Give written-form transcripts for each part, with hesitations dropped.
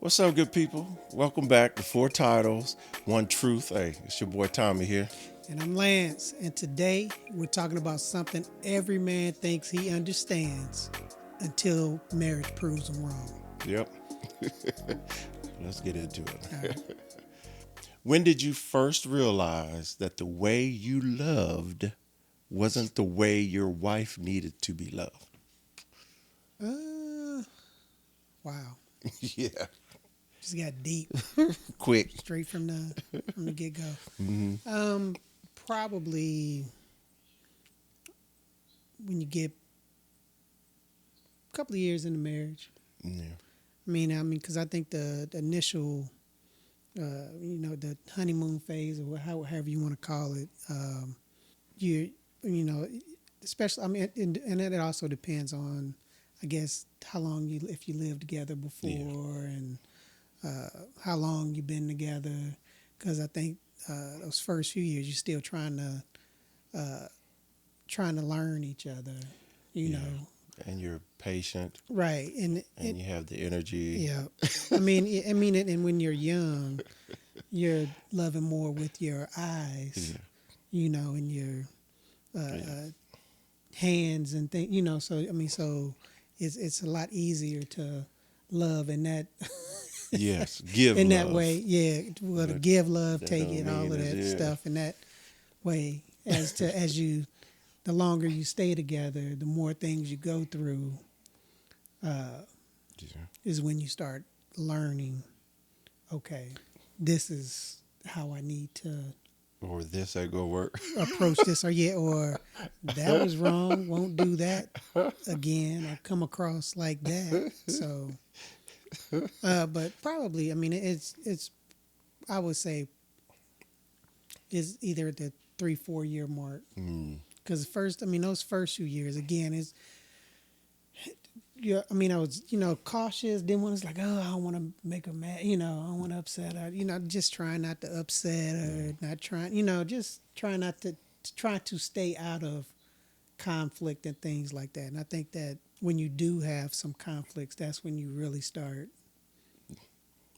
What's up, good people? Welcome back to Four Titles, One Truth. Hey, it's your boy Tommie here. And I'm Lance, and today we're talking about something every man thinks he understands until marriage proves him wrong. Yep. Let's get into All it. right. When did you first realize that the way you loved wasn't the way your wife needed to be loved? Uh, wow, Yeah. just got deep Quick. straight from the get go. Hmm. Probably when you get a couple of years into marriage. Yeah. I mean, because I think the initial, the honeymoon phase or however you want to call it, you you know especially and it also depends on, I guess, how long you if you lived together before, Yeah. and how long you've been together, because I think those first few years you're still trying to learn each other, you Yeah. know. And you're patient Right. And and you have the energy. yeah, and when you're young, you're loving more with your eyes, Yeah. and your uh, Yeah. uh, hands and things, so it's a lot easier to love in that Yes. Give in that love. way. Yeah, well, to But give love, that take don't it, all mean of it's that yeah. stuff in that way. The longer you stay together, the more things you go through, uh, Yeah. is when you start learning. Okay, this is how I need to Or this ain't gonna work. approach this, or that was wrong. Won't do that again, or come across like that. So, but probably, I mean, it's I would say is either the 3-4 year mark, Mm. because first, I mean, those first few years again is, yeah. I mean, I was cautious. Didn't want to, like, oh, I don't want to make her mad. I don't want to upset her. Just trying not to upset her. Not trying. Just trying not to try to stay out of conflict and things like that. And I think that when you do have some conflicts, that's when you really start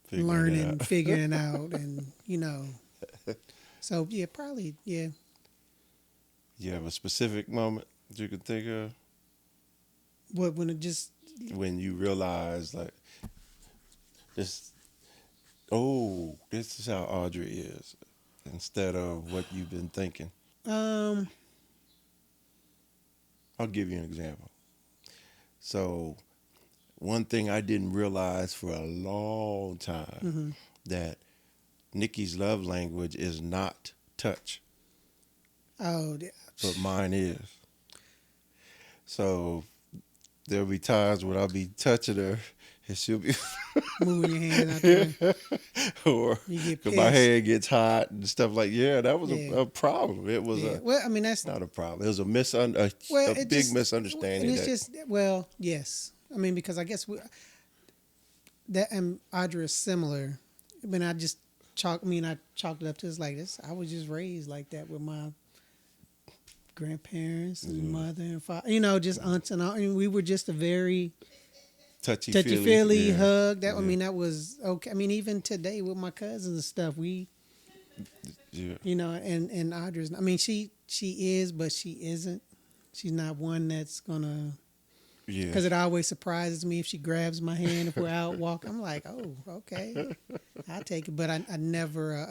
Figuring it learning, out. figuring it out, and So yeah, probably yeah. You have a specific moment that you can think of What when it just when you realize like this. Oh, this is how Audrey is, instead of what you've been thinking. um I'll give you an example. So one thing I didn't realize for a long time, mhm. that Nikki's love language is not touch, Oh, but mine is. So there'll be times when I'll be touching her and she'll be moving your hand out the way, or you get 'cause my pissed. hand gets hot and stuff like yeah, that was Yeah, a problem. It was yeah. a Well, I mean that's not a problem. It was well. a It big just and misunderstanding it's that just well, yes. I mean because I guess that and Audra is similar. I mean I chalked it up to it's like this. I was just raised like that with my grandparents and yeah, mother and father. Just aunts and all. And we were just a very touchy touchy feely. feely Yeah, hug. That I yeah, mean, that was okay. I mean, even today with my cousins and stuff, we yeah, and Audra's. I mean, she is, but she isn't. She's not one that's gonna, yeah. because it always surprises me if she grabs my hand if we're out walking. I'm like, oh, okay, I take it. But I never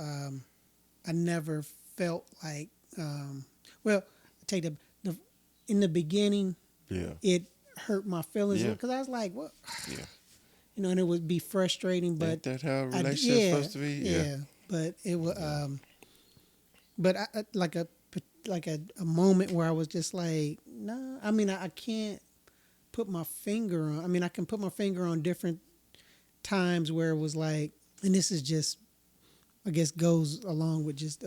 felt like, well, I take the in the beginning Yeah, it hurt my feelings yeah, because I was like, what, yeah. and it would be frustrating, Ain't but that how a relationship's yeah, supposed to be? Yeah, yeah, but it was, yeah, but like a moment where I was just like, no, I mean, I can't put my finger on. I mean, I can put my finger on different times where it was like, and this is just, I guess, goes along with just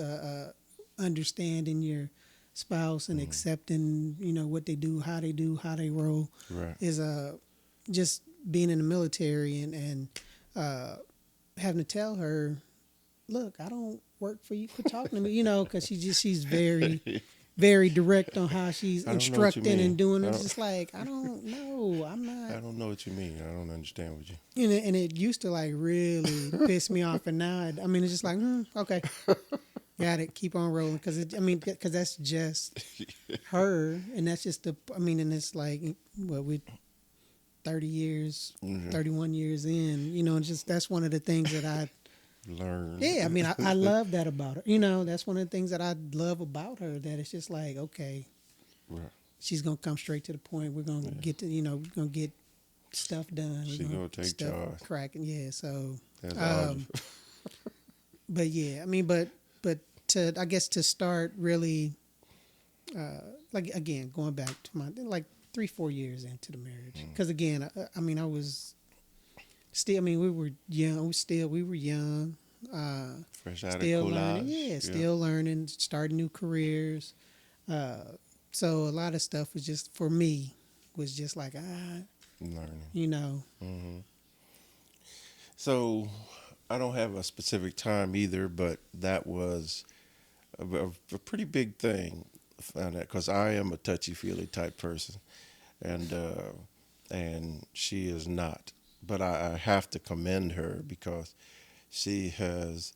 understanding your spouse and mm, accepting, what they do, how they roll, right. is just being in the military and uh, having to tell her, look, I don't work for you. Quit talking to me, because she's very very direct on how she's I don't know what you instructing and mean. doing it. It's just like, I don't know. I'm not. I don't know what you mean. I don't understand what you. And it used to like really piss me off, and now I mean it's just like okay, got it, keep on rolling because that's just her, and that's just the I mean, and it's like what we 30 years, Mhm. 31 years in, it's just that's one of the things that I Learn. yeah, I mean I love that about her. That's one of the things that I love about her, that it's just like okay, Right. she's gonna come straight to the point. We're gonna get to we're gonna get stuff done. She We're gonna gonna get take stuff charge. cracking. Yeah, so That's um, all. but yeah, I mean, but to I guess to start really, like again, going back to my like 3-4 years into the marriage, because again, I mean, I was still, I mean, we were young, we were young, Fresh out of still learning, collage. yeah, still learning, starting new careers. Uh, so a lot of stuff was just for me was just like Learning. you know, Hmm. So I don't have a specific time either, but that was a pretty big thing. Because I am a touchy feely type person, and she is not. But I have to commend her because she has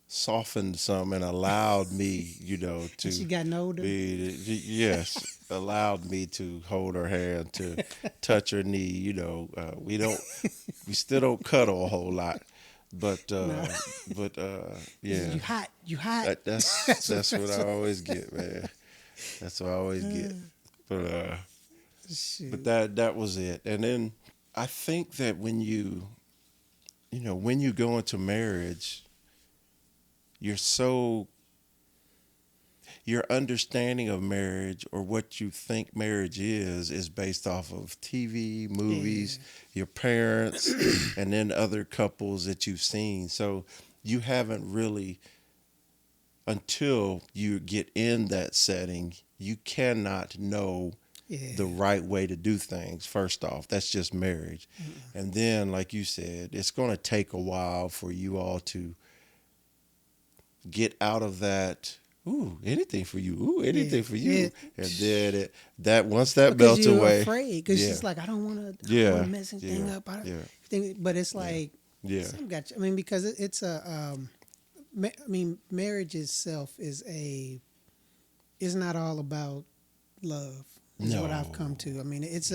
softened some and allowed me, and she to gotten older. be, yes, allowed me to hold her hand, to touch her knee. We still don't cuddle a whole lot, but No, yeah, you hot. that's what I always get, man. That's what I always get. But Shoot. that was it. And then I think that when you go into marriage, you're so your understanding of marriage, or what you think marriage is based off of TV, movies, your parents, and then other couples that you've seen. So you haven't really, until you get in that setting, you cannot know Yeah. the right way to do things. First off, that's just marriage. And then, like you said, it's going to take a while for you all to get out of that. Ooh, anything for you. Ooh, anything for you. And then that once that Because melts you're away, afraid. Because yeah, she's like, I don't want to yeah, mess anything yeah, up. yeah, But it's yeah, like, yeah, some got you. I mean, because it's I mean, marriage itself is not all about love. Is what I've no, come to. I mean, it's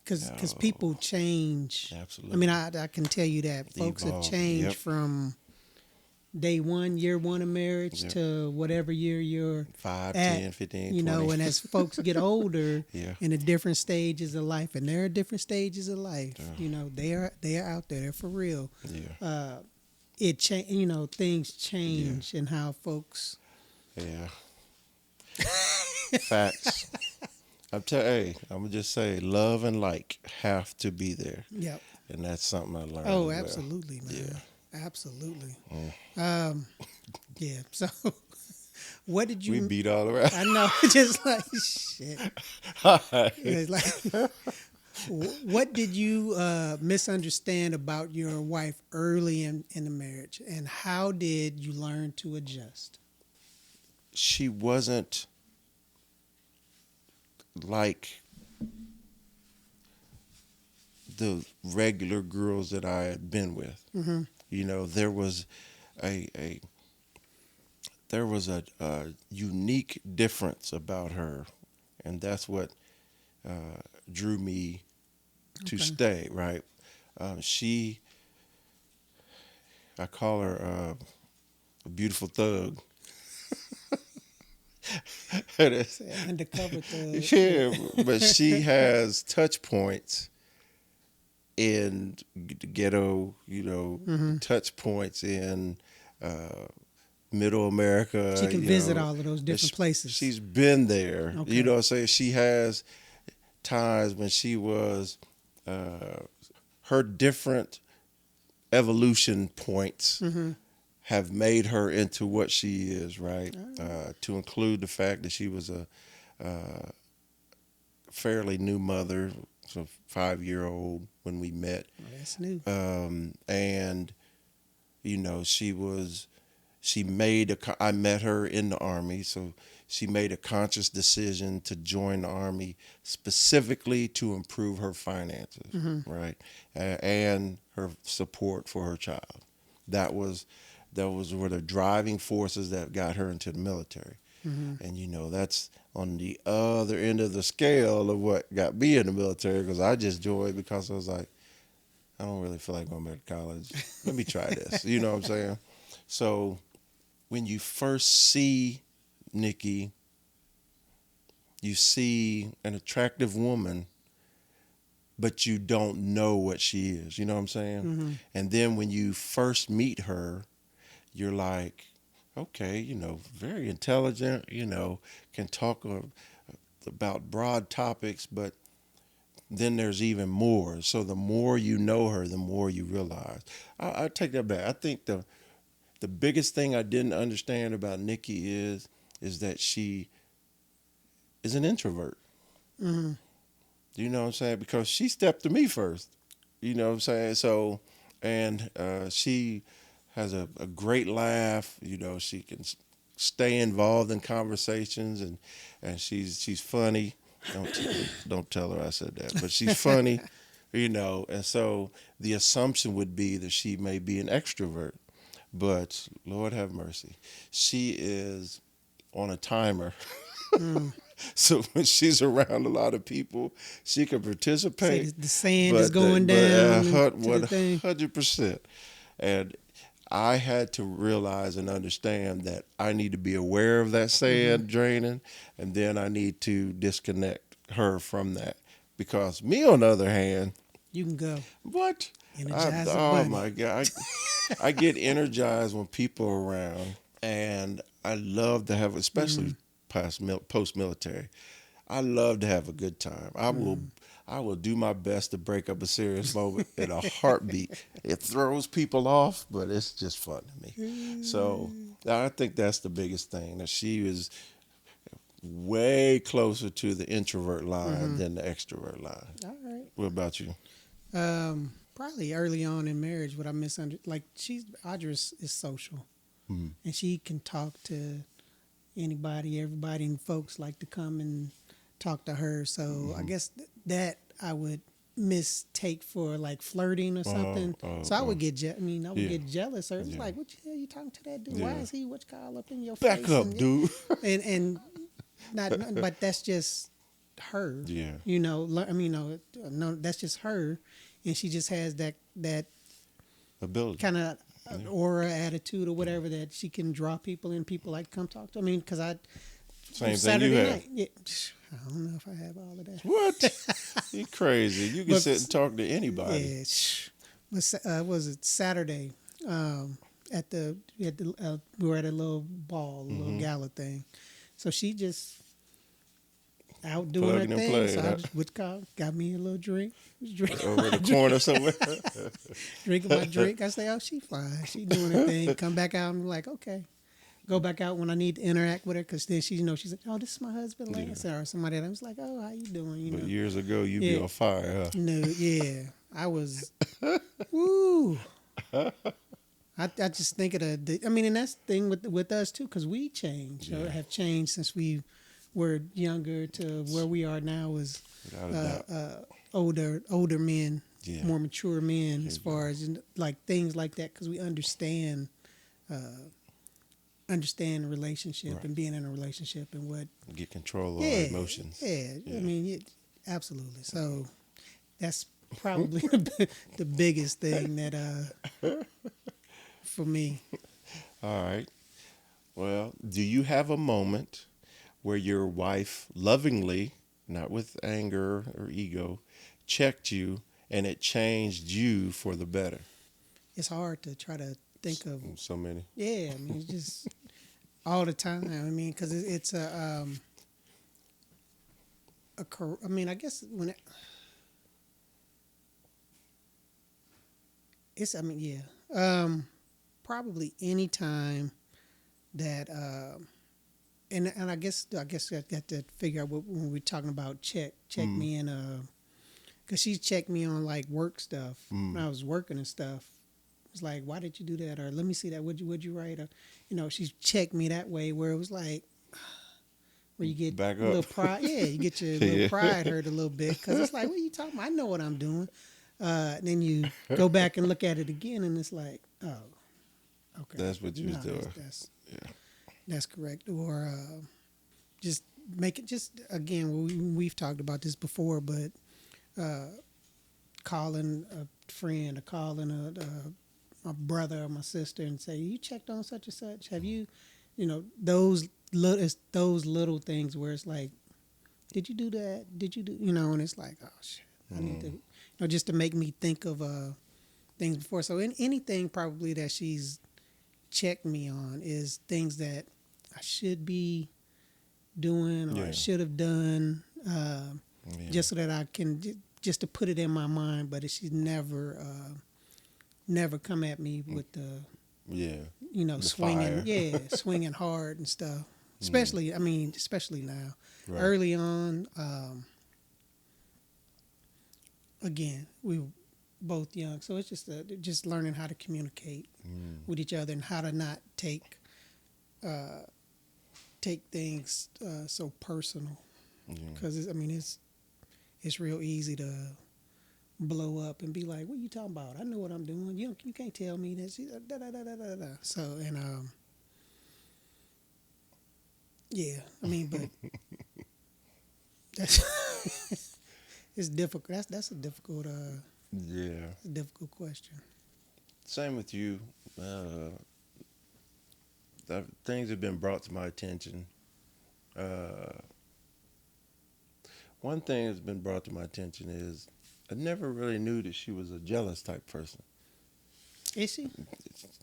because no, people change. I absolutely, mean, I can tell you that folks have evolve. changed Yep, from day one, year one of marriage yep. to whatever year you're 5, at, 10, 15, 20. and as folks get older Yeah, in the different stages of life, and there are different stages of life, yeah, they are out there, they're for real. yeah, It change, things yeah, change in how folks. yeah. Facts. Hey, I'm gonna just say, love and like have to be there, Yep. and that's something I learned Oh, as well. absolutely, man. Yeah. Absolutely. Mm. Yeah. So, what did We you? beat all around. I know, just like shit. It's like, what did you misunderstand about your wife early in the marriage, and how did you learn to adjust? She wasn't like the regular girls that I had been with. Mm-hmm. There was a a unique difference about her, and that's what drew me to Okay. stay. Right? She, I call her a beautiful thug. So, undercover thug. Yeah, but she has touch points in the ghetto, Mm-hmm. touch points in uh, middle America, She can visit all of those and different places. she's been there. You Okay. know what I'm saying? She has times when she was, uh, her different evolution points Mm-hmm. have made her into what she is, right? All right. To include the fact that she was a fairly new mother, so 5-year-old when we met. Well, that's new. And she I met her in the Army, so she made a conscious decision to join the Army specifically to improve her finances, Mm-hmm. right, and her support for her child. That was were the driving forces that got her into the military. Mm-hmm. And that's on the other end of the scale of what got me in the military, because I just joined because I was like, I don't really feel like going back to college. Let me try this. You know what I'm saying? So when you first see Nikki, you see an attractive woman, but you don't know what she is. You know what I'm saying? Mm-hmm. And then when you first meet her, you're like, okay, very intelligent, can talk about broad topics, but then there's even more. So the more you know her, the more you realize. I take that back. I think the biggest thing I didn't understand about Nikki is that she is an introvert. Mm-hmm. You know what I'm saying? Because she stepped to me first. You know what I'm saying? So, and she has a great laugh. She can stay involved in conversations, and she's funny. Don't tell her I said that, but she's funny. And so the assumption would be that she may be an extrovert, but Lord have mercy, she is on a timer. Mm. So when she's around a lot of people, she can Say participate, the sand is but going down to the thing. 100%. And I had to realize and understand that I need to be aware of that Mm-hmm. sand draining, and then I need to disconnect her from that. Because me, on the other hand, You can go what? energize the Oh body. my God. I get energized when people are around, and I love to have, Mm-hmm. especially post military. I love to have a good time. I will do my best to break up a serious moment in a heartbeat. It throws people off, but it's just fun to me. So I think that's the biggest thing, that she is way closer to the introvert line Mm-hmm. than the extrovert line. All right. What about you? Probably early on in marriage, what I misunderstood, like Audra is social, Mm. and she can talk to anybody, everybody, and folks like to come and talk to her. So I Mm-hmm. guess that I would mistake for like flirting or something. So I would I would Yeah, get jealous. Or it's yeah, like, what the hell you talking to that dude? Why yeah. is he what you call up in your Back face? up, dude. And not, but that's just her. Yeah. No, that's just her, and she just has that Ability. kind of Yeah. aura, attitude, or whatever that she can draw people in. People like to come talk to. I mean, because I Same thing you Saturday have. night, yeah, I don't know if I have all of that. What? You crazy. You can But sit and talk to anybody. yeah, was it Saturday? We were at a little ball, a little Mm-hmm. gala thing. So she just out doing her Plugging and thing. So playing, I huh? just got me a little drink. Just drinking Over in my the drink. corner somewhere. Drinking my drink. I say, oh, she fine. She doing her thing. Come back out and be like, okay. Go back out when I need to interact with her, because then she's like, oh, this is my husband, Yeah. Lance, or somebody. I was like, oh, how you doing? But years ago, you'd be Yeah. on fire, No, yeah. I was, woo. I just think of and that's the thing with us too, because we changed, or Yeah. have changed since we were younger to where we are now as Without a doubt. older men, Yeah. more mature men, Yeah, as far as like things like that, because we understand the relationship Right. and being in a relationship and what. Get control of our Yeah, emotions. yeah. Yeah. I mean, absolutely. So that's probably the biggest thing that for me. All right. Well, do you have a moment where your wife lovingly, not with anger or ego, checked you and it changed you for the better? It's hard to try to think of. So many. Yeah, I mean, it's just all the time. I mean, because it's I mean, I guess when it's. I mean, yeah. Probably any time that and I guess I got to figure out when we're talking about check me in, because she checked me on like work stuff when I was working and stuff. was like, why did you do that? Or let me see that. Would you write? Or, she checked me that way where it was like, where you get Back a up. little pride. Yeah, you get your little Yeah. pride hurt a little bit because it's like, what are you talking about? I know what I'm doing. Then you go back and look at it again, and it's like, oh, okay, That's what you was no, doing. Yeah. that's correct. Or just make it just again. We've talked about this before, but calling a friend or calling my brother or my sister and say, you checked on such and such. Have you, it's those little things where it's like, did you do that? Did you do, and it's like, oh shit, I need to, just to make me think of things before. So anything probably that she's checked me on is things that I should be doing or I Yeah. should have done, Yeah. just so that I can just to put it in my mind. But she's never come at me with the Yeah. The swinging, fire. swinging hard and stuff. Especially, especially now. Right. Early on, again, we were both young, so it's just learning how to communicate with each other and how to not take things so personal. Because it's real easy to blow up and be like, "What are you talking about? I know what I'm doing. You can't tell me this." Da, da, da, da, da, da. So yeah, but that's it's difficult. That's a difficult Yeah. difficult question. Same with you. Things have been brought to my attention. Uh, One thing that's been brought to my attention is I never really knew that she was a jealous type person. Is she?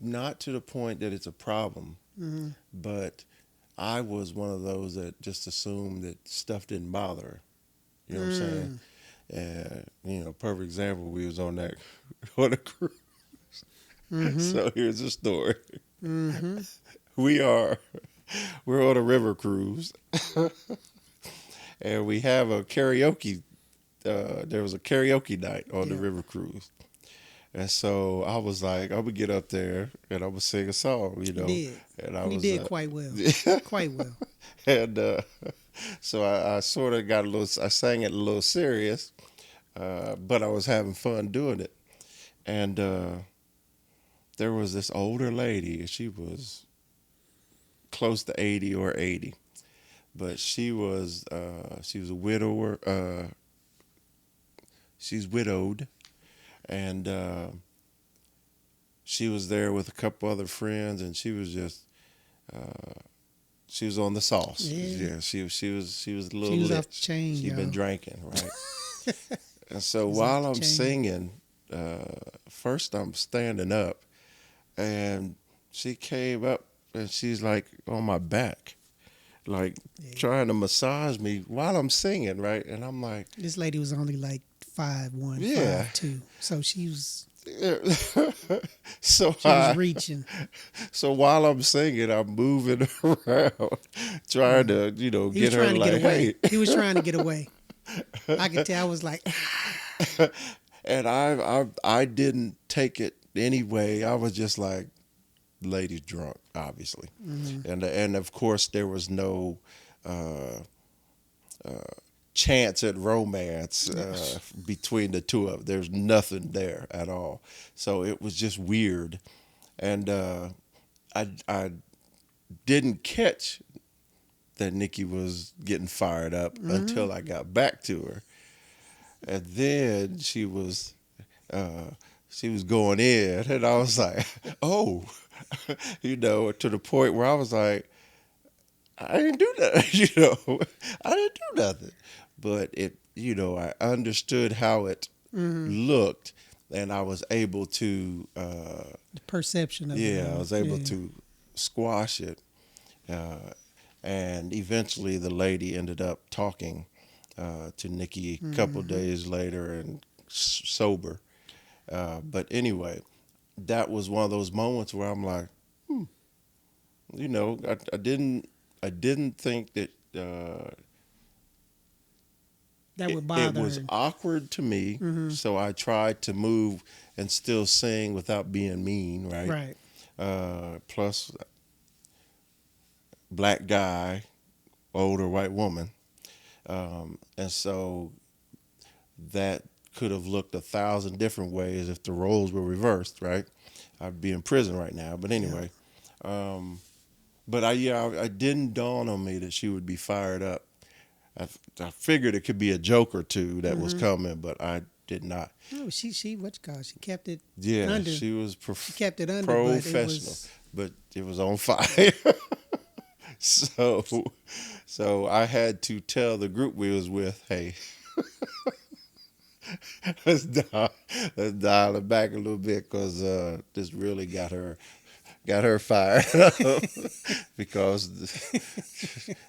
Not to the point that it's a problem, Mm-hmm. but I was one of those that just assumed that stuff didn't bother her. You know what I'm saying? And perfect example, we was on that on a cruise. Mm-hmm. So here's the story. Mm-hmm. We're on a river cruise, and we have a karaoke. There was a karaoke night on the Yeah. river cruise, and so I was like, I'm gonna get up there and I'm gonna sing a song, You did. And I And he was did quite well. Quite well. and so I sort of got a little. I sang it a little serious, but I was having fun doing it, and there was this older lady. She was close to 80, but she was a widower. She's widowed, and she was there with a couple other friends, and she was just she was on the sauce. Yeah. She was a little She was lit. off the chain, She'd y'all. been drinking, right? And so was off while the I'm chain. singing, first I'm standing up, and she came up and she's like on my back, like trying to massage me while I'm singing, right? And I'm like, This lady was only like 5'1", Yeah. 5'2", so she was so she was reaching. so while I'm singing, I'm moving around, trying to He get was her trying to like, get away. hey. He was trying to get away. I could tell. I was like, And I didn't take it anyway. I was just like, lady's drunk, obviously, and of course there was no chance at romance between the two of them. There's nothing there at all. So it was just weird, and I didn't catch that Nikki was getting fired up until I got back to her, and then she was going in, and I was like, oh, to the point where I was like, I didn't do nothing, I didn't do nothing, but I understood how it looked, and I was able to, the perception of it. I was able to squash it, and eventually the lady ended up talking to Nikki a couple days later and sober. But anyway, that was one of those moments where I'm like, I didn't think that That would it bother was her. awkward to me, so I tried to move and still sing without being mean, right? Right. Plus, black guy, older white woman, and so that could have looked 1,000 different ways if the roles were reversed, right? I'd be in prison right now. But Yeah. anyway, but I didn't dawn on me that she would be fired up. I, I figured it could be a joke or two that was coming, but I did not. No, she what you call it? She kept it Yeah, under. she was She kept it under, but it professional, was but it was on fire. so, so I had to tell the group we was with, hey, let's dial, let's dial it back a little bit because this really got her fired up because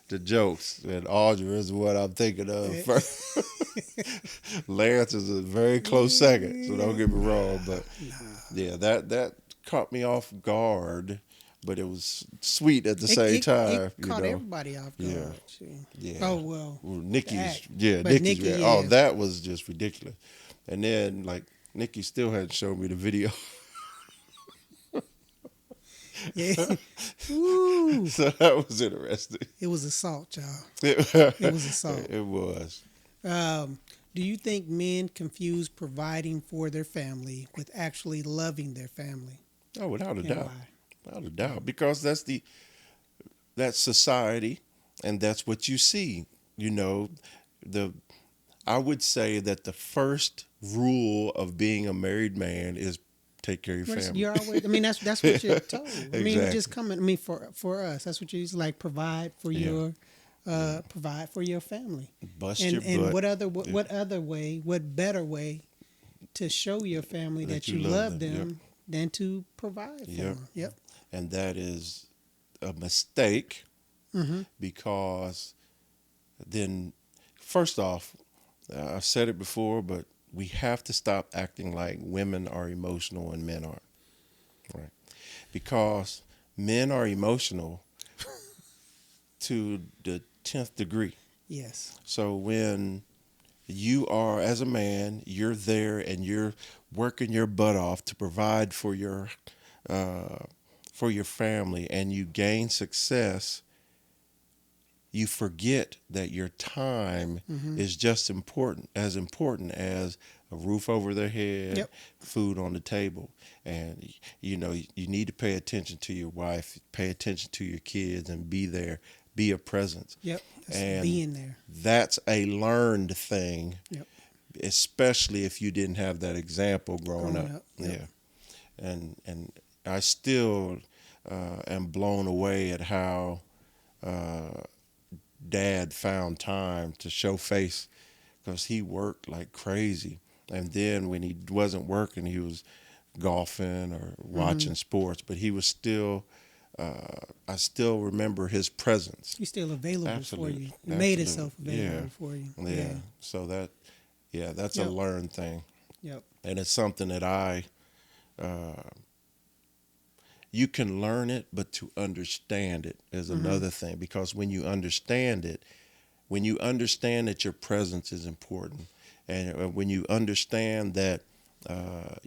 the jokes and Audrey is what I'm thinking of first. Lance is a very close second, so don't get me wrong, but yeah, that caught me off guard, but it was sweet at the same it time, caught everybody off Yeah, guard. See. yeah. Oh well, Well, the act. But Nikki's Nikki, oh, yeah. that was just ridiculous. And then like Nikki still hadn't shown me the video. Yeah. Woo. So that was interesting. It was assault, y'all. It, It was assault. it was. Do you think men confuse providing for their family with actually loving their family? Oh, without a And doubt. why? Without a doubt. Because that's society and that's what you see. You know, the I would say that the first rule of being a married man is take care of your family. You're always. I mean, that's what you're told. I mean, Exactly. just coming. I mean, for us, that's what you're like. Provide for your family. Bust And your and butt. what other way? What better way to show your family that you love them than to provide for Yep. them? Yep. And that is a mistake Mm-hmm. because then, first off, I've said it before, but we have to stop acting like women are emotional and men aren't. Right? Because men are emotional to the 10th degree. Yes. So when you are, as a man, you're there and you're working your butt off to provide for your family, and you gain success, you forget that your time is just important as a roof over their head, Yep. food on the table. And you know, you need to pay attention to your wife, pay attention to your kids, and be there, be a presence. Yep. That's And being there. that's a learned thing, Yep. especially if you didn't have that example growing up. Yep. Yeah, and I still am blown away at how Dad found time to show face because he worked like crazy, and then when he wasn't working, he was golfing or watching sports, but he was still. I still remember his presence. He's still available Absolutely. for you. He Absolutely. made himself available Yeah. for you. Yeah. So that's Yep. a learned thing, Yep. and it's something that you can learn it, but to understand it is another thing. Because when you understand that your presence is important, and when you understand that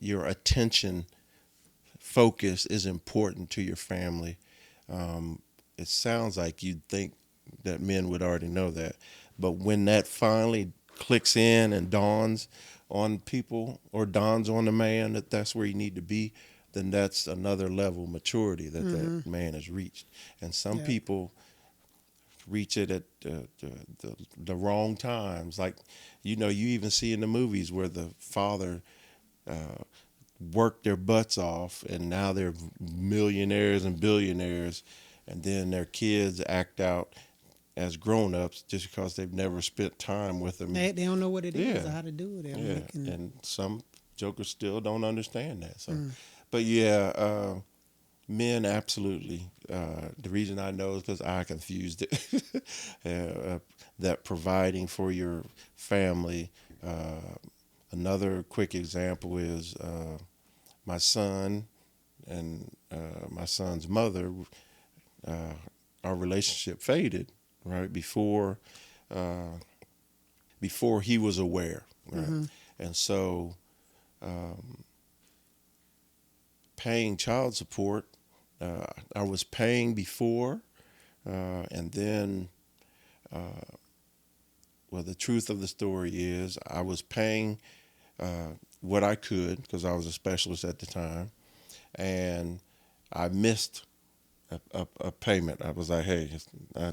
your attention focus is important to your family, it sounds like you'd think that men would already know that. But when that finally clicks in and dawns on people or dawns on the man that that's where you need to be, then that's another level of maturity that man has reached. And some Yeah. people reach it at the wrong times. Like, you know, you even see in the movies where the father worked their butts off and now they're millionaires and billionaires, and then their kids act out as grown-ups just because they've never spent time with them. They don't know what it is Yeah. or how to do it. They're Yeah, making- and some jokers still don't understand that. So, but yeah, men absolutely. The reason I know is because I confused it. That providing for your family. Another quick example is my son and my son's mother. Our relationship faded right before before he was aware. Right? Mm-hmm. And so, um, paying child support, I was paying before, and then, well, the truth of the story is I was paying what I could because I was a specialist at the time, and I missed a payment. I was like, hey,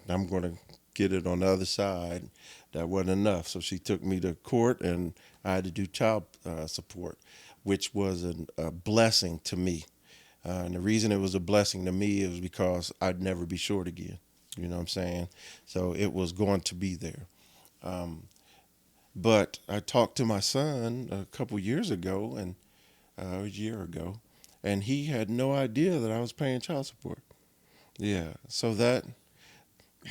I'm going to get it on the other side. That wasn't enough. So she took me to court, and I had to do child support, which was a blessing to me. And the reason it was a blessing to me was because I'd never be short again. You know what I'm saying? So it was going to be there. Um, but I talked to my son a couple years ago, and a year ago, and he had no idea that I was paying child support. Yeah, so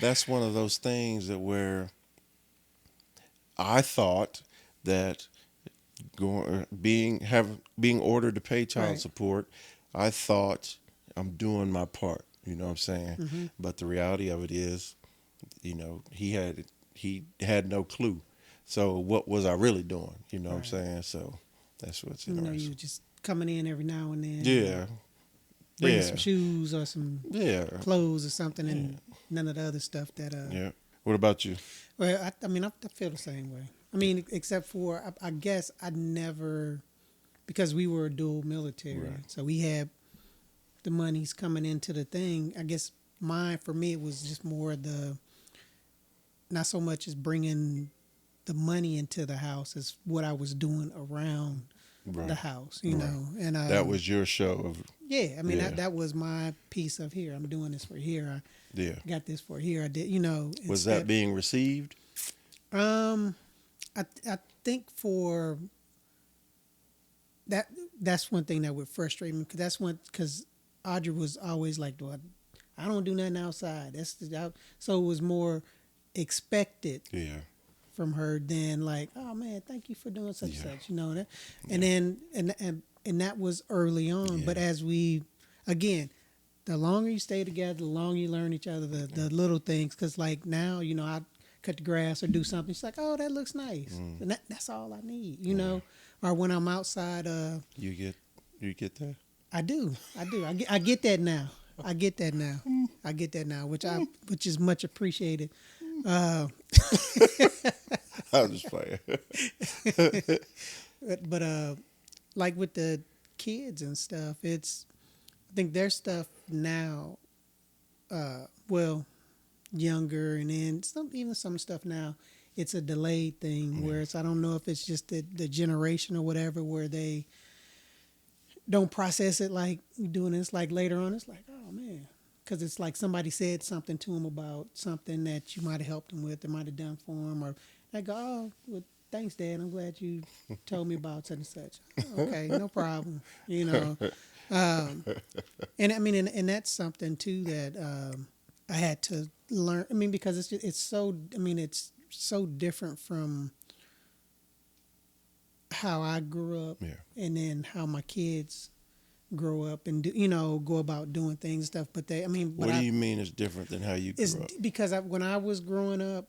that's one of those things that where I thought that being ordered to pay child Right. support, I thought I'm doing my part. You know what I'm saying? Mm-hmm. But the reality of it is, he had no clue. So what was I really doing? You know what I'm Right. saying? So that's what's You know, you interesting. just coming in every now and then, Yeah, bringing yeah, some shoes or some yeah, clothes or something, yeah, and none of the other stuff that. yeah. What about you? Well, I mean, I feel the same way. I mean, except for I guess I never, because we were a dual military, Right. so we had the monies coming into the thing. I guess mine for me it was just more the not so much as bringing the money into the house as what I was doing around the Right. house, Right. and That was your show of yeah, I mean yeah, that was my piece of here. I'm doing this for here. yeah. I got this for here. I did, Was that instead. being received? Um, I think for that that's one thing that would frustrate me because Audrey was always like, well, I don't do nothing outside. So it was more expected Yeah, from her than like, oh man, thank you for doing such and yeah, such, that. yeah, And then and that was early on. yeah, But as we again, the longer you stay together, the longer you learn each other, the little things. Because like now, I cut the grass or do something. She's like, oh, that looks nice, and that's all I need. yeah. Or when I'm outside, You get that? I get that now. I get that now. I get that now, which is much appreciated. Uh, I was just playing. but like with the kids and stuff, I think their stuff now, well, younger, and then even some stuff now, it's a delayed thing where I don't know if it's just the generation or whatever where they don't process it like doing this like later on. It's like, oh man, because it's like somebody said something to them about something that you might have helped them with or might have done for them, or they go, oh, well, thanks, Dad. I'm glad you told me about such and such. Oh, okay, no problem. And I mean, and that's something too that I had to learn. I mean, because it's so. I mean, it's so different from how I grew up, Yeah. and then how my kids grow up and do, go about doing things and stuff. But What do you mean is different than how you it's grew up? because when I was growing up,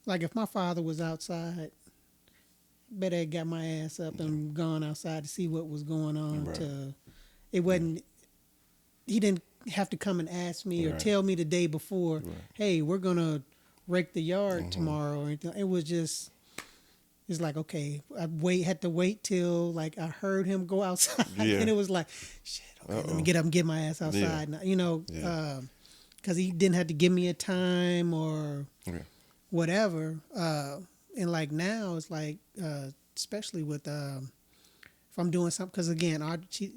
like if my father was outside, better had got my ass up and gone outside to see what was going on. Right. It wasn't. He didn't have to come and ask me or Right. tell me the day before, Right. hey, we're gonna rake the yard tomorrow or anything. It was just. It's like, okay, had to wait till like I heard him go outside, Yeah. and it was like, shit, okay, let me get up and get my ass outside. Now, Yeah. because he didn't have to give me a time or Yeah. whatever. And like now, it's like, especially with if I'm doing something, because again, she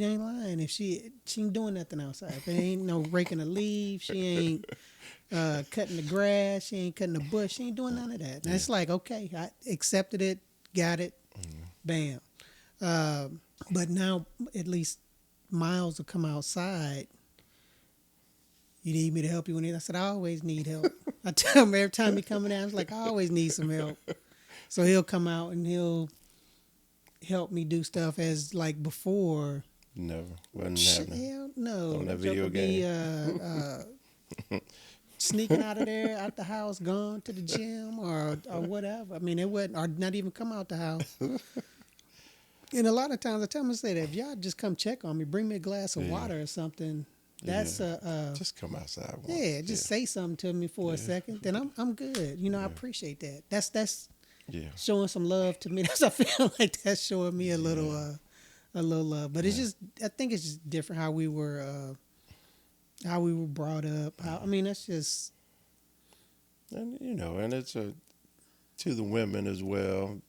ain't lying if she ain't doing nothing outside. There ain't no raking a leaf. She ain't cutting the grass. She ain't cutting the bush. She ain't doing none of that. And it's like, okay, I accepted it, got it, bam. But now at least Miles will come outside. You need me to help you? I said, I always need help. I tell him every time he coming out, I was like, I always need some help. So he'll come out and he'll help me do stuff as like before. Never. Wasn't happening. Hell no. On that Joker video be, game. sneaking out of there, out the house, gone to the gym or whatever. I mean, it wasn't, or not even come out the house. And a lot of times I tell them, I say that if y'all just come check on me, bring me a glass of Yeah. water or something. Yeah. That's Just come outside once. yeah, Yeah. just say something to me for a Yeah. second, then I'm good. You know, I Yeah. appreciate that. That's Yeah. showing some love to me. That's I feel like that's showing me Yeah. a little love. But it's Yeah. just I think it's just different how we were brought up. How I mean that's just And and it's to the women as well,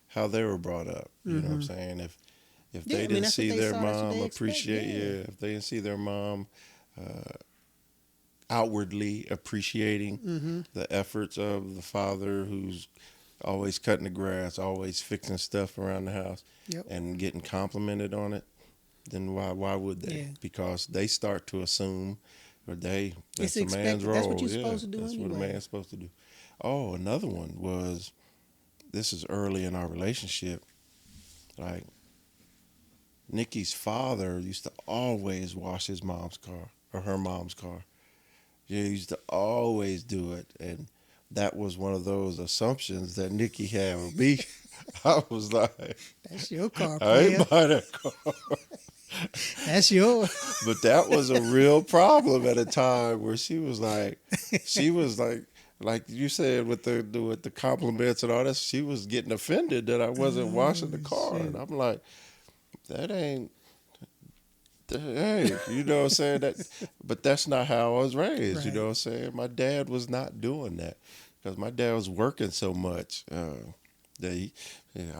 how they were brought up. You know what I'm saying? If yeah. they I mean didn't that's what see they their saw. That's what mom they expect. appreciate, Yeah. yeah, if they didn't see their mom outwardly appreciating the efforts of the father who's always cutting the grass, always fixing stuff around the house, Yep. and getting complimented on it, then why would they? Yeah. Because they start to assume, or It's that's a man's expected. That's what role. you're Yeah, supposed to do that's what a anyway. man's supposed to do. Oh, another one was, this is early in our relationship. Like, Nikki's father used to always wash his mom's car or her mom's car. Yeah, he used to always do it, and that was one of those assumptions that Nikki had with me. I was like, That's your car, I player. ain't buy that car. That's your. But that was a real problem at a time where she was like you said with the compliments and all that. She was getting offended that I wasn't washing the Oh car, and shoot! I'm like, that ain't. Hey, you know what I'm saying? But that's not how I was raised. You know Right. what I'm saying? My dad was not doing that because my dad was working so much that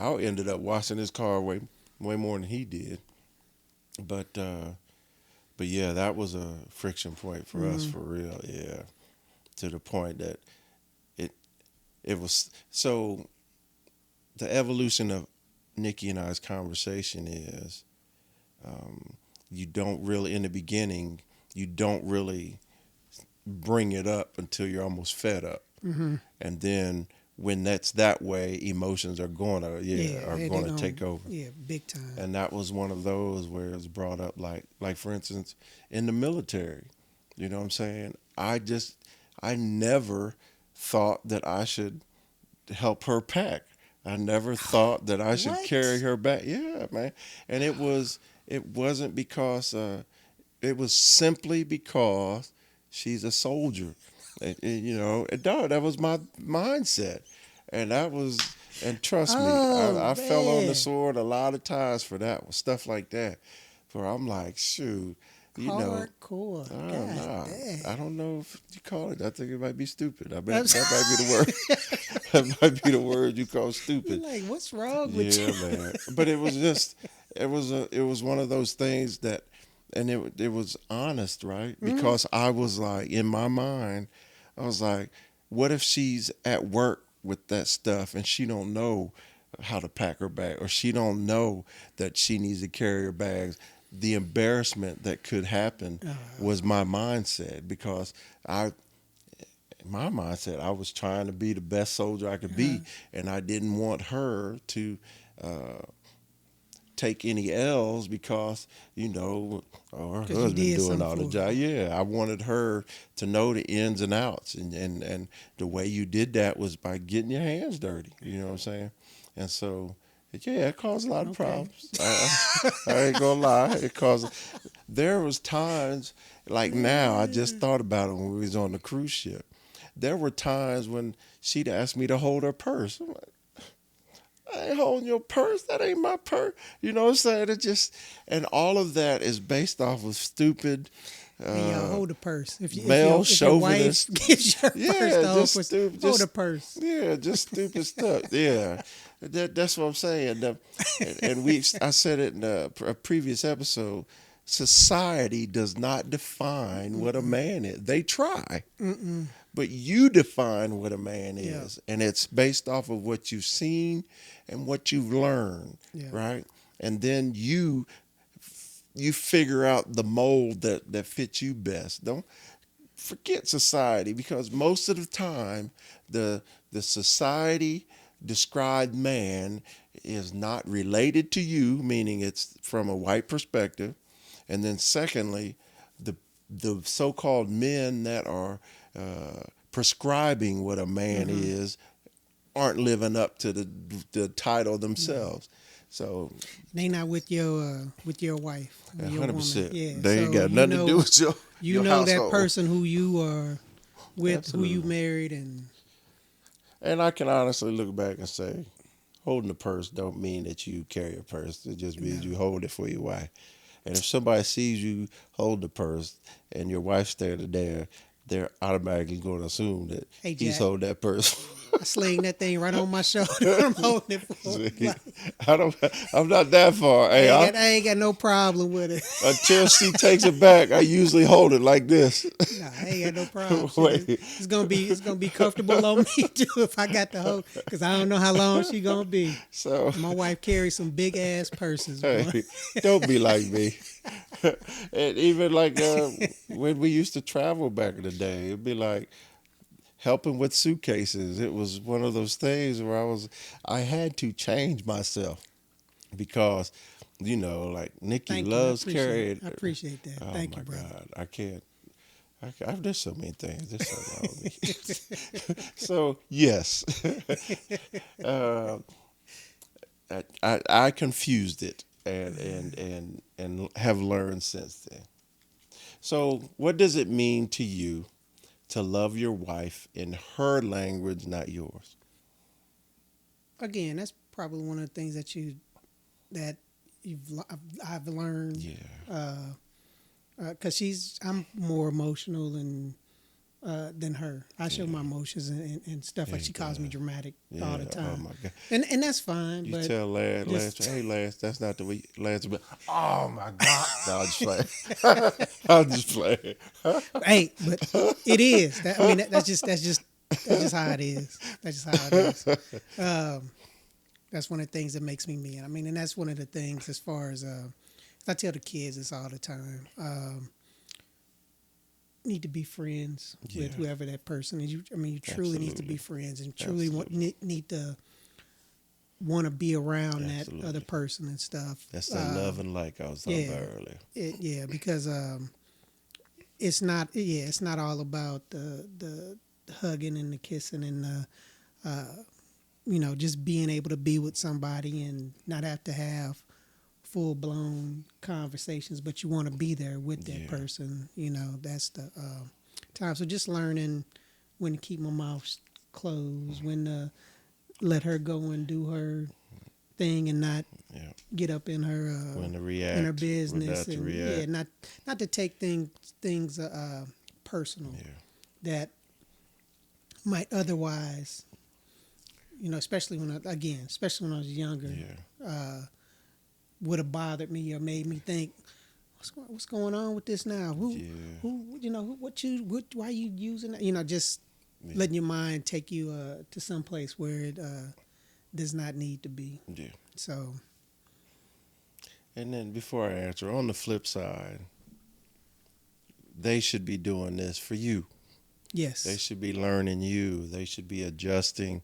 I ended up washing his car way more than he did. But but yeah, that was a friction point for us Mm-hmm. for real. Yeah, to the point that it it was so. The evolution of Nikki and I's conversation is, um, you don't really in the beginning you don't really bring it up until you're almost fed up, Mm-hmm. and then when that's that way, emotions are going to Yeah, are they going to gonna take over. yeah big time. And that was one of those where it's brought up like for instance in the military. You know what I'm saying? I never thought that I should help her pack. I never thought that I should carry What? her back. Yeah, man. And it wasn't because it was simply because she's a soldier. And no, that was my mindset. And that was, and trust me, Oh I fell on the man, sword a lot of times for that, stuff like that. Where I'm like, shoot, you know, hardcore. oh God no, dang. I don't know if you call it. I think it might be stupid. I bet that might be the word. That might be the word you call You're stupid. like, what's wrong with Yeah, you? man. But it was just, it was one of those things that, and it was honest, right? Mm-hmm. Because I was like, in my mind, I was like, what if she's at work with that stuff and she don't know how to pack her bag, or she don't know that she needs to carry her bags? The embarrassment that could happen was my mindset, because I in my mindset, I was trying to be the best soldier I could be, and I didn't want her to uh, take any L's because her Because you husband did doing something all the for her. job. Yeah, I wanted her to know the ins and outs, and the way you did that was by getting your hands dirty. You know what I'm saying? And so. Yeah, it caused a lot of Okay. problems. I ain't gonna lie. It caused. There was times like now. I just thought about it when we was on the cruise ship. There were times when she'd ask me to hold her purse. I'm like, I ain't holding your purse. That ain't my purse. You know what I'm saying? It just, and all of that is based off of stupid Hey y'all, uh, hold the purse. male If your wife chauvinist. gives your purse Yeah, to hold, just purse, stupid. hold the Just purse. yeah, just stupid stuff. Yeah, that's what I'm saying. And I said it in a previous episode. Society does not define what a man is. They try, Mm-mm. but you define what a man Yeah. is, and it's based off of what you've seen and what you've learned, Yeah. right? And then you figure out the mold that fits you best. Don't forget society, because most of the time the society described man is not related to you, meaning it's from a white perspective. And then secondly, the so-called men that are prescribing what a man Mm-hmm. is aren't living up to the title themselves. So They not with your wife or your woman. 100%, Yeah. they ain't So got nothing to do with you your know that household. person who you are with, who you Absolutely. married, and And I can honestly look back and say, holding a purse don't mean that you carry a purse. It just no. means you hold it for your wife. And if somebody sees you hold the purse and your wife's standing there, they're automatically going to assume that Hey he's Jack, holding that purse. I sling that thing right on my shoulder. I'm holding it for See, like, I don't. I'm not that far. Hey, I ain't got no problem with it. until she takes it back, I usually hold it like this. Nah, I ain't got no problem. Shit, Wait. it's gonna be comfortable on me too if I got the hoe, because I don't know how long she gonna be. So, My wife carries some big ass purses, boy. hey, don't be like me. And even like when we used to travel back in the day, it'd be like helping with suitcases. It was one of those things where I had to change myself because, like Nikki Thank you. loves carrying. I appreciate that. Oh Thank my you, brother. God, I can't. There's so many things. There's something wrong with me. So yes, uh, I confused it and have learned since then. So what does it mean to you to love your wife in her language, not yours? Again, that's probably one of the things that I've learned. Yeah, Because I'm more emotional than her. I show yeah, my emotions and stuff. Like yeah, she calls me dramatic all yeah. the Oh time, my God. and that's fine. You But tell Lance, just hey Lance, that's not the way Lance will be. Oh my God! No, I'm just playing. I'm just playing. hey, but it is. I mean, that's just how it is. That's just how it is. Um, that's one of the things that makes me me. I mean, and that's one of the things as far as I tell the kids this all the time. Need to be friends Yeah, with whoever that person is. You truly need to be absolutely, friends and truly absolutely, need to want to be around that other absolutely. person and stuff. That's that love and like I was talking Yeah, about earlier. because it's not all about the hugging and the kissing and just being able to be with somebody and not have to have full blown conversations, but you want to be there with that Yeah, person. That's the time. So just learning when to keep my mouth closed, when to let her go and do her thing and not yeah. get up When to in her react, when business, not to and react. not to take things personal Yeah, that might otherwise, especially especially when I was younger, yeah, would have bothered me or made me think, what's going on with this now? yeah, Why you using that? Just yeah, letting your mind take you to some place where it does not need to be. yeah. So And then before I answer, on the flip side, they should be doing this for you. They yes, should be learning you. They should be adjusting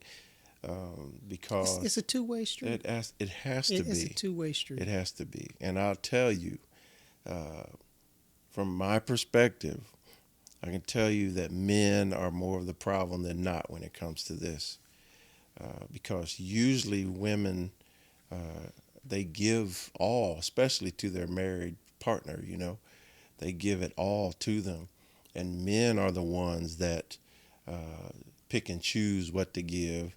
it's because a two-way street. it has to It's a be. two-way It street. has to be. And I'll tell you, from my perspective, I can tell you that men are more of the problem than not when it comes to this. Because usually women, uh, they give all, especially to their married partner, they give it all to them. And men are the ones that pick and choose what to give,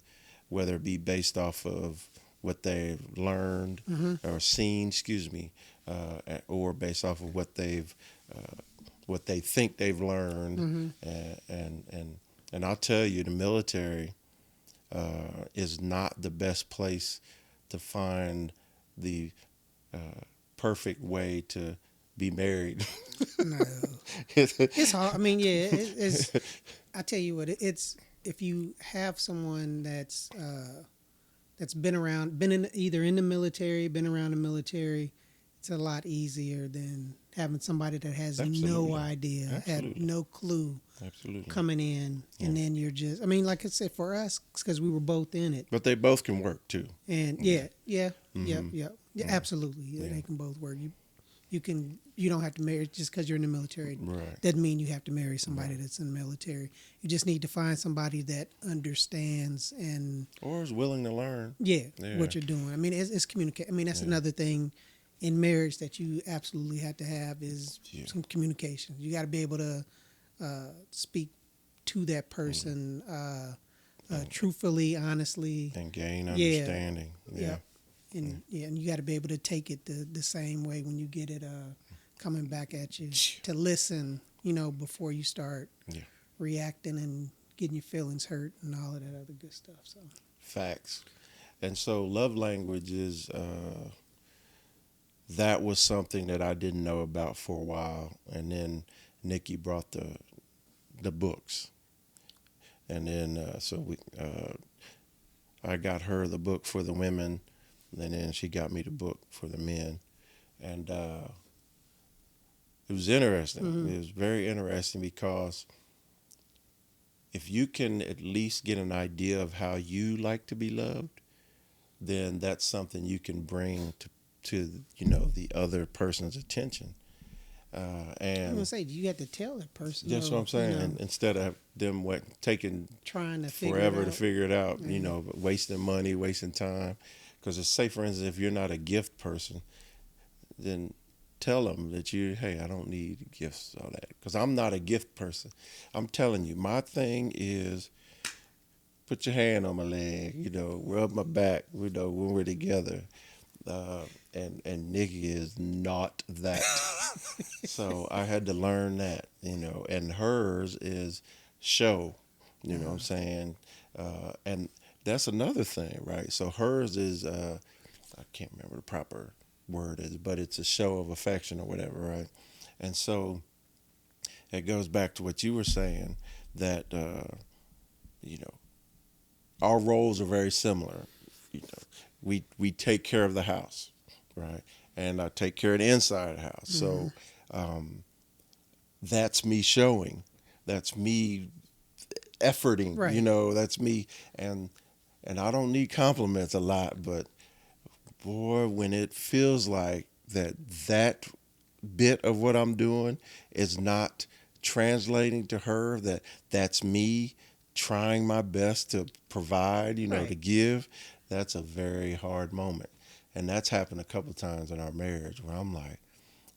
whether it be based off of what they've learned Mm-hmm. or seen, or based off of what they think they've learned. Mm-hmm. And I'll tell you, the military is not the best place to find the perfect way to be married. No, it's hard. I mean, yeah, it's. I tell you what, it's if you have someone that's been around, been in either in the military, been around the military, it's a lot easier than having somebody that has no Absolutely. idea, had Absolutely. no clue Absolutely. coming in, Yeah. and then you're just. I mean, like I said, for us, because we were both in it, But they both can work too. and Yeah. yeah, Mm-hmm. yeah, Mm-hmm. absolutely, yeah, Yeah. they can both work. You don't have to marry just because you're in the military. Right. Doesn't mean you have to marry somebody Right. that's in the military. You just need to find somebody that understands and Or is willing to learn. yeah, Yeah. what you're doing. I mean, it's communicate. I mean, that's Yeah. another thing in marriage that you absolutely have to have is Yeah. some communication. You got to be able to speak to that person truthfully, honestly. And gain Yeah, understanding. Yeah. yeah, and you got to be able to take it the same way when you get it coming back at you. To listen, before you start Yeah. reacting and getting your feelings hurt and all of that other good stuff. So Facts. And so love language is that was something that I didn't know about for a while, and then Nikki brought the books, and then I got her the book for the women, and then she got me the book for the men, and it was interesting. Mm-hmm. It was very interesting because if you can at least get an idea of how you like to be loved, then that's something you can bring to the other person's attention. I'm gonna And say you have to tell that person. that's what I'm saying. And instead of them taking Trying to figure forever it to out. figure it out, Yeah. but wasting money, wasting time. Because say, for instance, if you're not a gift person, then tell them that hey, I don't need gifts, all that. Because I'm not a gift person. I'm telling you, my thing is put your hand on my leg, rub my back, when we're together. And Nikki is not that. So I had to learn that, and hers is show, what I'm saying? And that's another thing, right? So hers is, I can't remember the proper word is, but it's a show of affection or whatever, right? And so it goes back to what you were saying that, you know, our roles are very similar. We take care of the house, right? And I take care of the inside of the house. So that's me showing. That's me efforting. Right. That's me. And I don't need compliments a lot, but boy, when it feels like that bit of what I'm doing is not translating to her, that's me trying my best to provide, Right. to give, that's a very hard moment. And that's happened a couple times in our marriage where I'm like,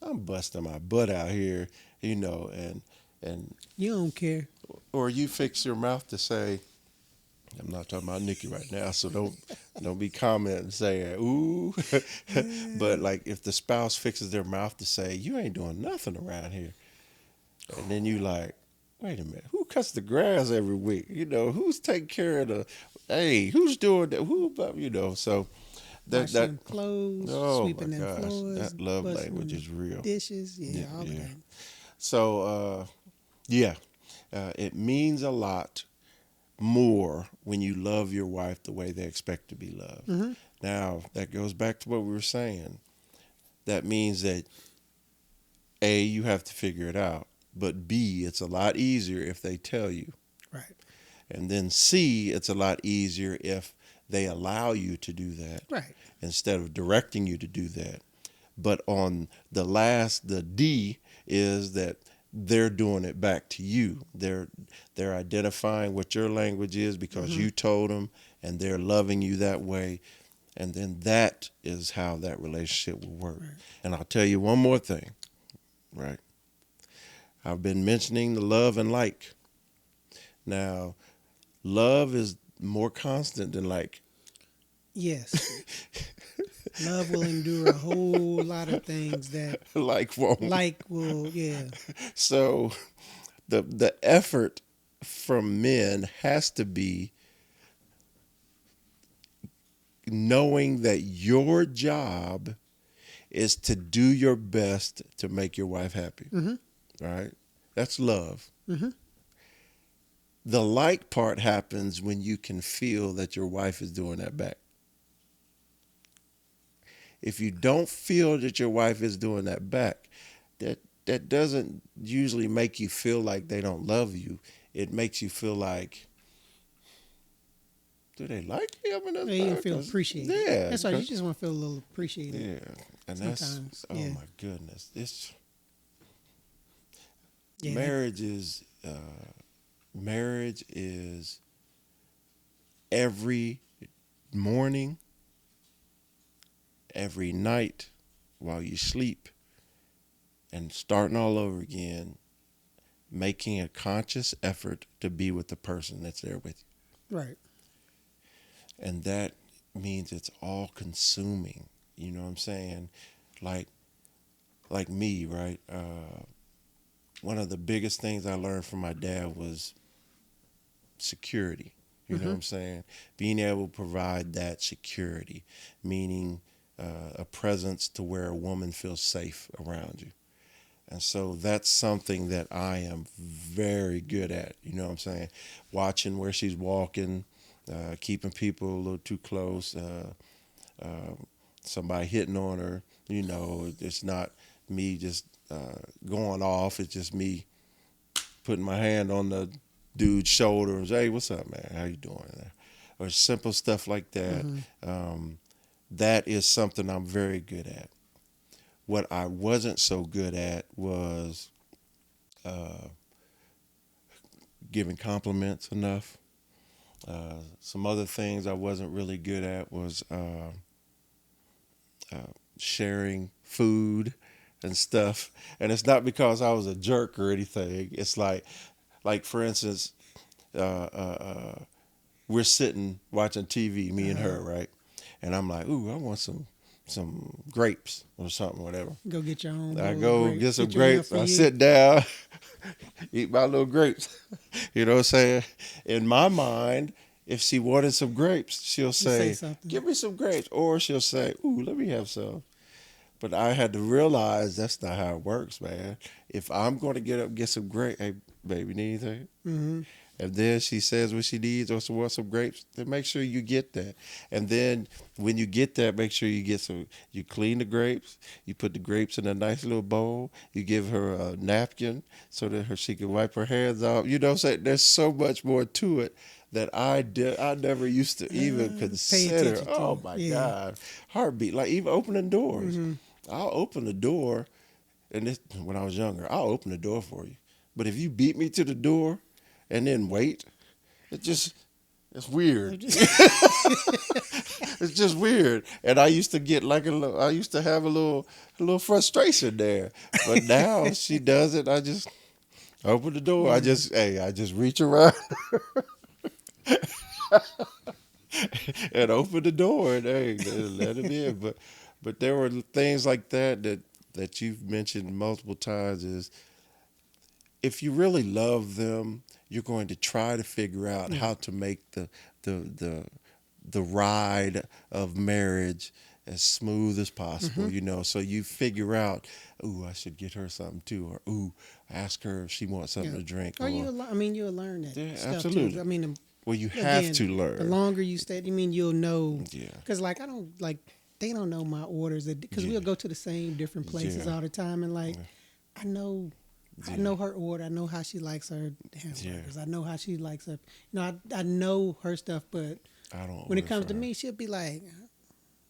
I'm busting my butt out here, and You don't care. or you fix your mouth to say, I'm not talking about Nikki right now, so don't be commenting saying ooh. But like if the spouse fixes their mouth to say, you ain't doing nothing around here, and then you like, wait a minute, who cuts the grass every week? Who's taking care of who's doing that? So that Washing that them clothes, oh my sweeping them gosh, floors, that love busting language them is real. dishes. Yeah, all of Yeah. that. So yeah, it means a lot more when you love your wife the way they expect to be loved. Mm-hmm. Now, that goes back to what we were saying. That means that A, you have to figure it out, but B, it's a lot easier if they tell you. Right. And then C, it's a lot easier if they allow you to do that Right. instead of directing you to do that. But on the D is that they're doing it back to you. They're identifying what your language is because Mm-hmm. you told them, and they're loving you that way. And then that is how that relationship will work. Right. And I'll tell you one more thing, right? I've been mentioning the love and like. Now, love is more constant than like. Yes. Love will endure a whole lot of things that Like won't. like will, yeah. So the effort from men has to be knowing that your job is to do your best to make your wife happy. Mm-hmm. Right? That's love. Mm-hmm. The like part happens when you can feel that your wife is doing that back. If you don't feel that your wife is doing that back, that doesn't usually make you feel like they don't love you. It makes you feel like do they like me up in this Yeah, you don't feel 'cause- appreciated. Yeah, That's why you just want to feel a little appreciated. yeah, and Sometimes, that's oh yeah. my goodness, it's Yeah, marriage is marriage is every morning, every night while you sleep, and starting all over again, making a conscious effort to be with the person that's there with right. you. And that means it's all consuming. You know what I'm saying? Like me, right? One of the biggest things I learned from my dad was security. You know what I'm saying? Being able to provide that security, meaning a presence to where a woman feels safe around you. And so that's something that I am very good at. You know what I'm saying? Watching where she's walking, keeping people a little too close, somebody hitting on her. You know, it's not me just going off. It's just me putting my hand on the dude's shoulder and say, "Hey, what's up, man? How you doing?" Or simple stuff like that. That is something I'm very good at. What I wasn't so good at was giving compliments enough. Some other things I wasn't really good at was sharing food and stuff. And it's not because I was a jerk or anything. It's like for instance, we're sitting watching TV, me and her, right? And I'm like, ooh, I want some grapes or something, whatever. Go get your own. I bowl of go grapes. get some Get you enough grapes. for I you. sit down, eat my little grapes. You know what I'm saying? In my mind, if she wanted some grapes, she'll say say, something. "Give me some grapes," or she'll say, "Ooh, let me have some." But I had to realize that's not how it works, man. If I'm going to get up and get some grapes, hey, baby, need anything? Mm-hmm. And then she says what she needs or she wants some grapes, then make sure you get that. And then when you get that, make sure you get some, you clean the grapes, you put the grapes in a nice little bowl, you give her a napkin so that she can wipe her hands off. You know what I'm saying? There's so much more to it that I never used to even Pay consider. attention Oh to. my Yeah. God. Heartbeat, like even opening doors. Mm-hmm. I'll open the door, and this, when I was younger, I'll open the door for you. But if you beat me to the door and then wait, it's weird. It's just weird. And I used to get like I used to have a little frustration there. But now she does it. I just open the door. I just reach around and open the door and hey, let it in. But there were things like that you've mentioned multiple times is if you really love them, you're going to try to figure out how to make the the ride of marriage as smooth as possible, you know. So you figure out, ooh, I should get her something too, or ooh, ask her if she wants something to drink. Or you'll learn that Yeah, stuff absolutely. too. I mean, Well, you have again, to learn. the longer you stay, you'll know. Yeah. Because like I don't like they don't know my orders because Yeah. we'll go to the same different places Yeah. all the time, and like I know. I know her order. I know how she likes her hamburgers. I know how she likes her. I know her stuff, but I don't. when it order comes for to her. me, she'll be like,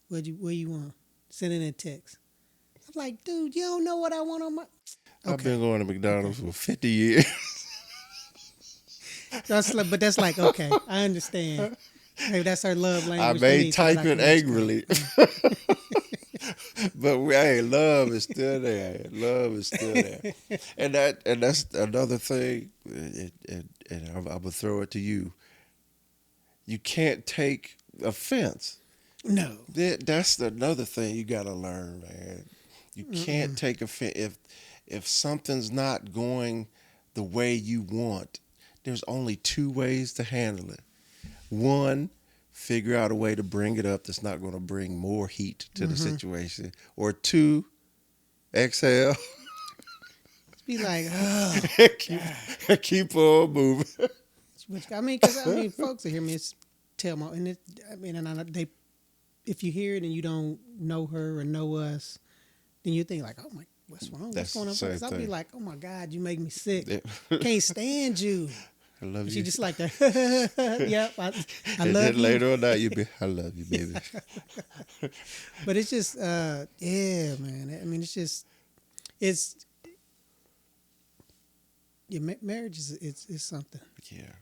what you want? Send in a text. I'm like, dude, you don't know what I want on my. I've been going to McDonald's for 50 years. But that's like okay, I understand. Maybe that's her love I language. may to me, so that type I it can understand. angrily. But hey, love is still there. Love is still there, and that's another thing. And I'm gonna throw it to you. You can't take offense. No. That's another thing you gotta learn, man. You can't take offense if something's not going the way you want. There's only two ways to handle it. One, figure out a way to bring it up that's not going to bring more heat to the situation. Or two, exhale, Be like, oh, keep, keep on moving. because folks will hear me tell my, and they, if you hear it and you don't know her or know us, then you think like, oh my, what's wrong? That's What's going on? the same Because I'll be thing. like, oh my God, you make me sick. Can't stand you. I love She you. just like that. Yep, I And love then you. later on, you be, I love you, baby. But it's just, yeah, man. I mean, it's yeah, marriage is something. Yeah.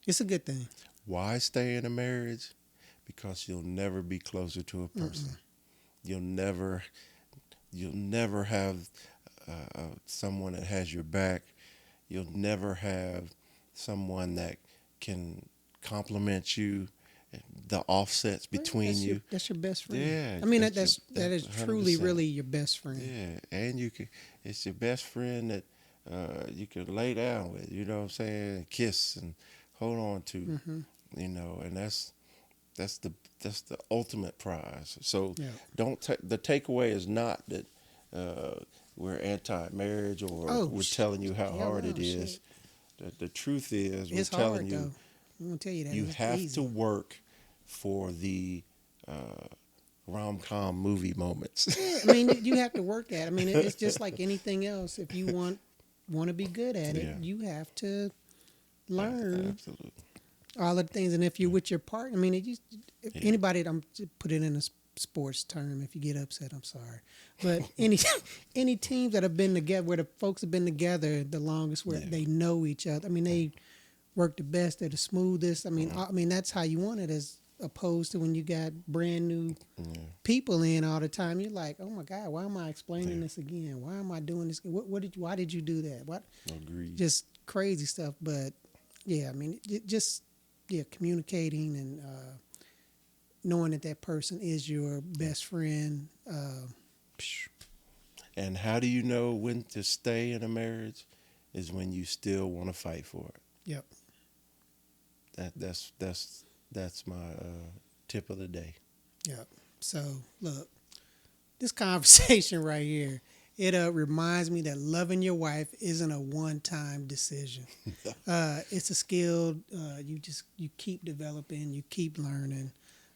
It's a good thing. Why stay in a marriage? Because you'll never be closer to a person. You'll never have someone that has your back. You'll never have someone that can compliment you. The offsets Well, between you. that's your best friend. Yeah, I mean, that's that is truly, 100%. really your best friend. Yeah, and it's your best friend that you can lay down with. You know what I'm saying? Kiss and hold on to. Mm-hmm. You know, and that's the ultimate prize. So Yeah. the takeaway is not that we're anti-marriage or we're telling you how hard it is. Shit. The truth is, It's we're telling hard you though. I'm gonna tell you that you it's have easy. to work for the rom-com movie moments. Yeah, I mean, you have to work at it. I mean, it's just like anything else. If you want to be good at it, Yeah. you have to learn Absolutely. all of the things. And if you're with your partner, I mean, if Yeah. anybody, I'm put it in a sports term. If you get upset, I'm sorry. But any teams that have been together, where the folks have been together the longest, where Yeah. they know each other. I mean, they work the best. They're the smoothest. I mean, that's how you want it, as opposed to when you got brand new Yeah. people in all the time. You're like, oh my God, why am I explaining Yeah. this again? Why am I doing this? Why did you do that? What? Agreed. Just crazy stuff. But yeah, I mean, communicating and knowing that person is your best friend. And how do you know when to stay in a marriage? Is when you still want to fight for it. Yep. That's my tip of the day. Yep. So look, this conversation right here, it reminds me that loving your wife isn't a one-time decision. It's a skill. You keep developing, you keep learning.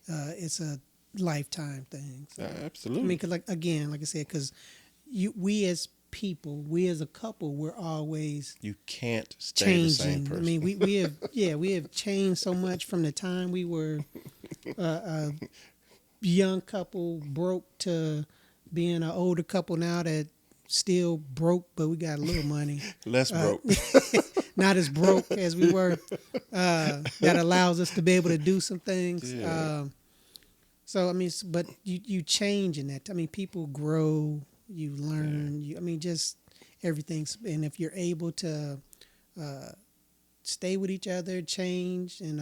It's a lifetime thing. So, Absolutely. I mean, 'cause like I said, because we as people, we as a couple, we're always You can't stay the same changing. person. I mean, we have changed so much from the time we were a young couple, broke, to being an older couple now that still broke, but we got a little money. Less broke. Not as broke as we were. That allows us to be able to do some things. Yeah. So I mean, but you change in that. I mean, people grow, you learn. Just everything's. And if you're able to stay with each other, change, and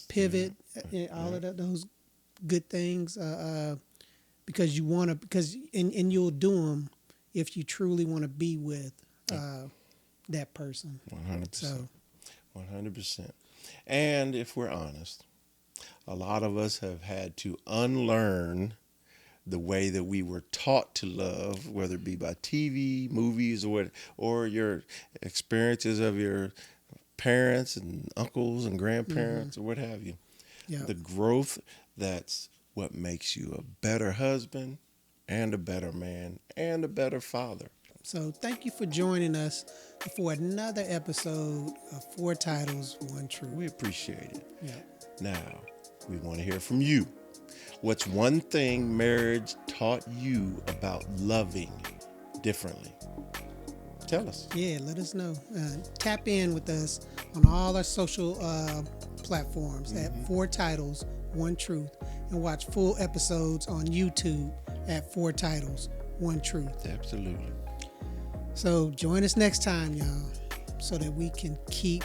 pivot, all of those good things, because you want to, and you'll do them if you truly want to be with that person. 100%. So 100%. And if we're honest, a lot of us have had to unlearn the way that we were taught to love, whether it be by TV, movies, or your experiences of your parents and uncles and grandparents, or what have you. yeah. The growth, that's what makes you a better husband and a better man and a better father. So thank you for joining us for another episode of 4 Titles, 1 Truth. We appreciate it. Yeah. Now, we want to hear from you. What's one thing marriage taught you about loving differently? Tell us. Yeah, let us know. Tap in with us on all our social platforms at 4 Titles, 1 Truth, and watch full episodes on YouTube at 4 Titles, 1 Truth. Absolutely. So join us next time, y'all, so that we can keep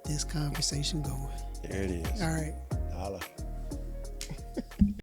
this conversation going. There it is. All right. Holla.